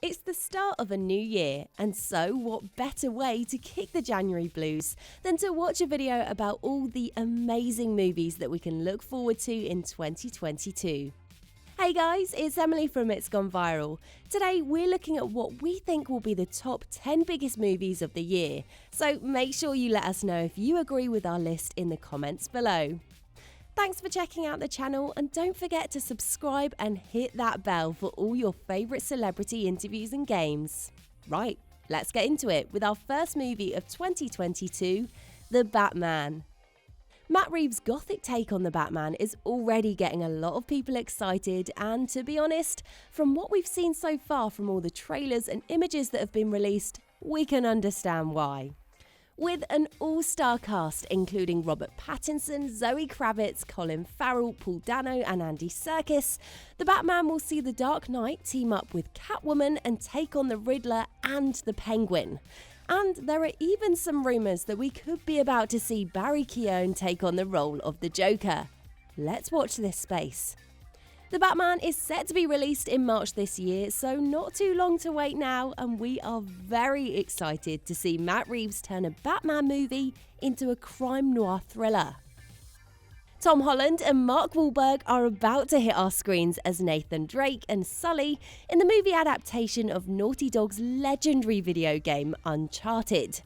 It's the start of a new year, and so what better way to kick the January blues than to watch a video about all the amazing movies that we can look forward to in 2022. Hey guys, it's Emily from It's Gone Viral. Today we're looking at what we think will be the top 10 biggest movies of the year, so make sure you let us know if you agree with our list in the comments below. Thanks for checking out the channel, and don't forget to subscribe and hit that bell for all your favourite celebrity interviews and games. Right, let's get into it with our first movie of 2022, The Batman. Matt Reeves' gothic take on the Batman is already getting a lot of people excited, and to be honest, from what we've seen so far from all the trailers and images that have been released, we can understand why. With an all-star cast including Robert Pattinson, Zoe Kravitz, Colin Farrell, Paul Dano and Andy Serkis, the Batman will see the Dark Knight team up with Catwoman and take on the Riddler and the Penguin. And there are even some rumours that we could be about to see Barry Keoghan take on the role of the Joker. Let's watch this space. The Batman is set to be released in March this year, so not too long to wait now, and we are very excited to see Matt Reeves turn a Batman movie into a crime noir thriller. Tom Holland and Mark Wahlberg are about to hit our screens as Nathan Drake and Sully in the movie adaptation of Naughty Dog's legendary video game Uncharted.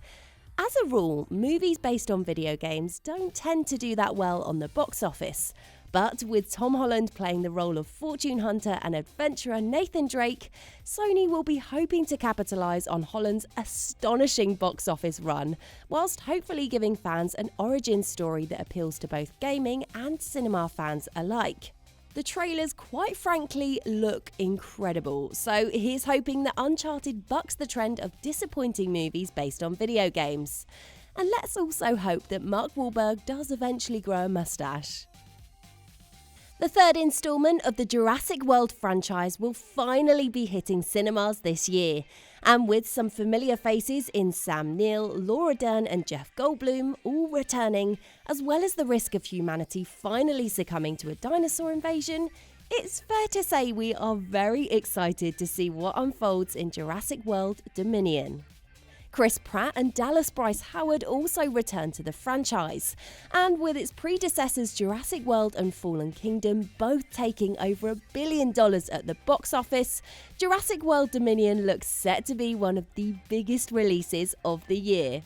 As a rule, movies based on video games don't tend to do that well on the box office. But with Tom Holland playing the role of fortune hunter and adventurer Nathan Drake, Sony will be hoping to capitalise on Holland's astonishing box office run, whilst hopefully giving fans an origin story that appeals to both gaming and cinema fans alike. The trailers, quite frankly, look incredible, so here's hoping that Uncharted bucks the trend of disappointing movies based on video games. And let's also hope that Mark Wahlberg does eventually grow a moustache. The third instalment of the Jurassic World franchise will finally be hitting cinemas this year, and with some familiar faces in Sam Neill, Laura Dern and Jeff Goldblum all returning, as well as the risk of humanity finally succumbing to a dinosaur invasion, it's fair to say we are very excited to see what unfolds in Jurassic World Dominion. Chris Pratt and Dallas Bryce Howard also return to the franchise, and with its predecessors Jurassic World and Fallen Kingdom both taking over $1 billion at the box office, Jurassic World Dominion looks set to be one of the biggest releases of the year.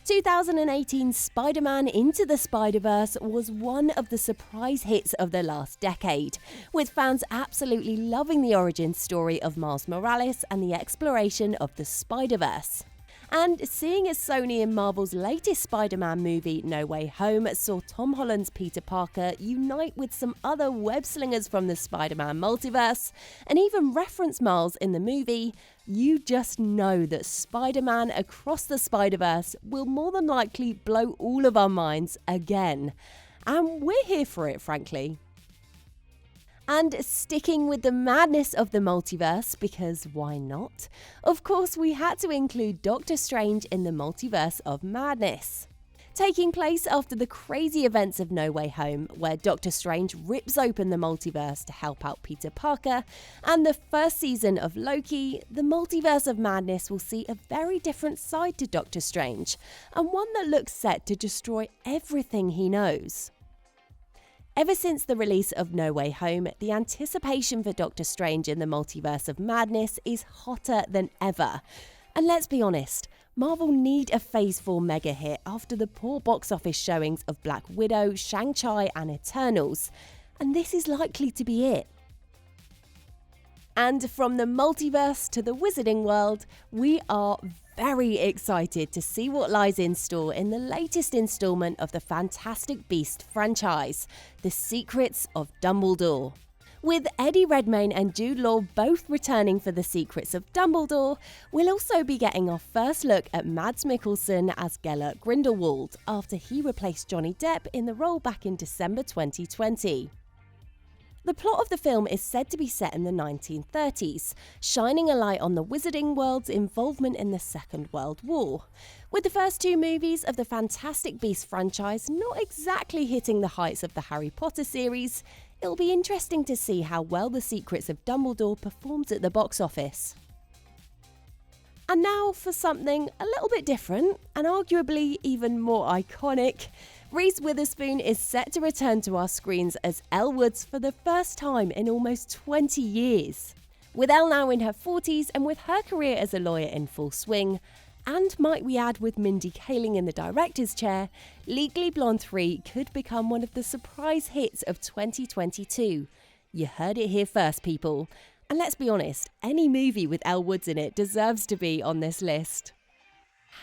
2018's Spider-Man Into the Spider-Verse was one of the surprise hits of the last decade, with fans absolutely loving the origin story of Miles Morales and the exploration of the Spider-Verse. And seeing as Sony in Marvel's latest Spider-Man movie, No Way Home, saw Tom Holland's Peter Parker unite with some other web-slingers from the Spider-Man multiverse, and even reference Miles in the movie, you just know that Spider-Man Across the Spider-Verse will more than likely blow all of our minds again. And we're here for it, frankly. And sticking with the madness of the multiverse, because why not? Of course, we had to include Doctor Strange in the Multiverse of Madness. Taking place after the crazy events of No Way Home, where Doctor Strange rips open the multiverse to help out Peter Parker, and the first season of Loki, the Multiverse of Madness will see a very different side to Doctor Strange, and one that looks set to destroy everything he knows. Ever since the release of No Way Home, the anticipation for Doctor Strange in the Multiverse of Madness is hotter than ever. And let's be honest, Marvel need a Phase 4 mega hit after the poor box office showings of Black Widow, Shang-Chi and Eternals. And this is likely to be it. And from the multiverse to the wizarding world, we are very excited to see what lies in store in the latest instalment of the Fantastic Beasts franchise, The Secrets of Dumbledore. With Eddie Redmayne and Jude Law both returning for The Secrets of Dumbledore, we'll also be getting our first look at Mads Mikkelsen as Gellert Grindelwald after he replaced Johnny Depp in the role back in December 2020. The plot of the film is said to be set in the 1930s, shining a light on the wizarding world's involvement in the Second World War. With the first two movies of the Fantastic Beasts franchise not exactly hitting the heights of the Harry Potter series, It'll be interesting to see how well The Secrets of Dumbledore performs at the box office. And now for something a little bit different and arguably even more iconic. Reese Witherspoon is set to return to our screens as Elle Woods for the first time in almost 20 years. With Elle now in her 40s and with her career as a lawyer in full swing, and might we add with Mindy Kaling in the director's chair, Legally Blonde 3 could become one of the surprise hits of 2022. You heard it here first, people. And let's be honest, any movie with Elle Woods in it deserves to be on this list.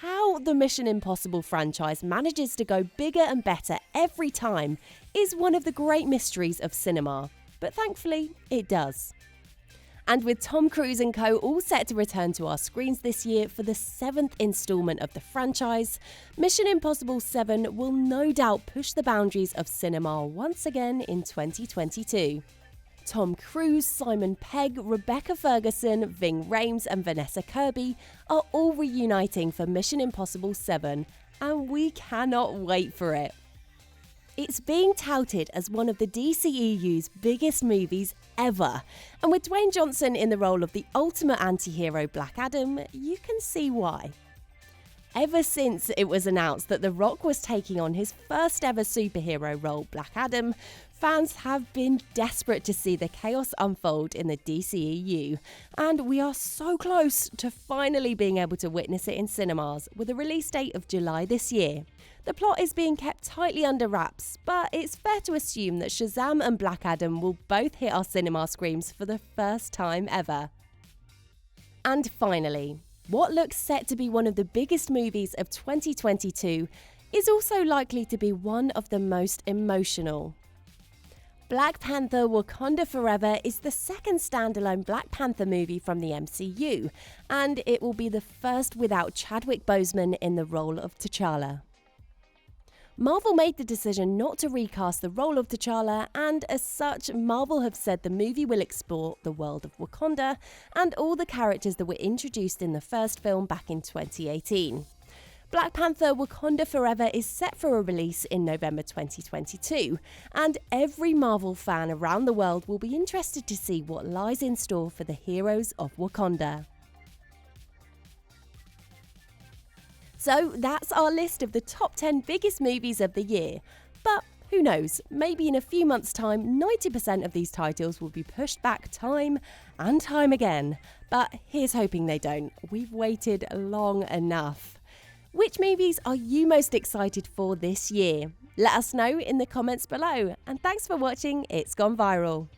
How the Mission Impossible franchise manages to go bigger and better every time is one of the great mysteries of cinema, but thankfully it does. And with Tom Cruise and co all set to return to our screens this year for the 7th instalment of the franchise, Mission Impossible 7 will no doubt push the boundaries of cinema once again in 2022. Tom Cruise, Simon Pegg, Rebecca Ferguson, Ving Rhames and Vanessa Kirby are all reuniting for Mission Impossible 7, and we cannot wait for it. It's being touted as one of the DCEU's biggest movies ever, and with Dwayne Johnson in the role of the ultimate anti-hero Black Adam, you can see why. Ever since it was announced that The Rock was taking on his first ever superhero role, Black Adam, fans have been desperate to see the chaos unfold in the DCEU, and we are so close to finally being able to witness it in cinemas with a release date of July this year. The plot is being kept tightly under wraps, but it's fair to assume that Shazam and Black Adam will both hit our cinema screens for the first time ever. And finally, what looks set to be one of the biggest movies of 2022 is also likely to be one of the most emotional. Black Panther: Wakanda Forever is the second standalone Black Panther movie from the MCU, and it will be the first without Chadwick Boseman in the role of T'Challa. Marvel made the decision not to recast the role of T'Challa, and as such, Marvel have said the movie will explore the world of Wakanda and all the characters that were introduced in the first film back in 2018. Black Panther: Wakanda Forever is set for a release in November 2022, and every Marvel fan around the world will be interested to see what lies in store for the heroes of Wakanda. So that's our list of the top 10 biggest movies of the year. But who knows, maybe in a few months' time, 90% of these titles will be pushed back time and time again. But here's hoping they don't. We've waited long enough. Which movies are you most excited for this year? Let us know in the comments below. And thanks for watching It's Gone Viral.